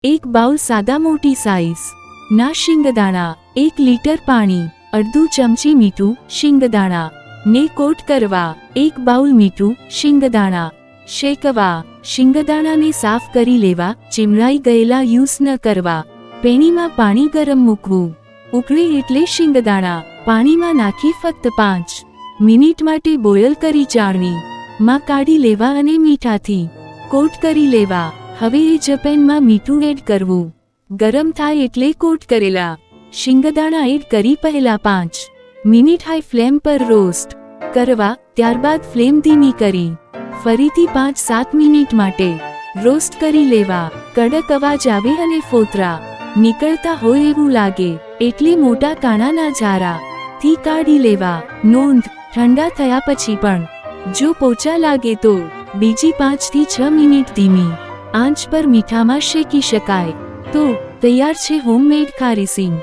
एक बाउल सादा मोटी साइज ना शिंगदाणा 1 लीटर पाणी अर्धू चमची मीठू शिंगदाणा ने कोट करवा 1 बाउल मीठू शिंगदाणा शेकवा शिंगदाणा ने साफ करी लेवा चिमड़ाई गયેલા યુઝ ન કરવા પેણીમાં પાણી ગરમ મૂકવું ઉકળે એટલે શિંગદાણા પાણીમાં નાખી ફક્ત 5 મિનિટ માટે બોઇલ કરી ચાળણી માં કાઢી લેવા અને મીઠાથી કોટ કરી લેવા હવે એ જ પેનમાં મીઠું એડ કરવું ગરમ થાય એટલે કોટ કરેલા શિંગદાણા એડ કરી પહેલા 5 મિનિટ હાઈ ફ્લેમ પર રોસ્ટ કરવા ત્યારબાદ ફ્લેમ ધીમી કરી ફરીથી 5-7 મિનિટ માટે રોસ્ટ કરી લેવા કડક અવાજ આવે અને ફોતરા નીકળતા હોય એવું લાગે એટલે મોટા કાણાના જારા થી કાઢી લેવા નોંધ ઠંડા થયા પછી પણ જો પોચા લાગે તો બીજી 5 થી 6 મિનિટ ધીમી આંચ પર મીઠામાં શેકી શકાય તો તૈયાર છે હોમમેડ ખારી સિંગ।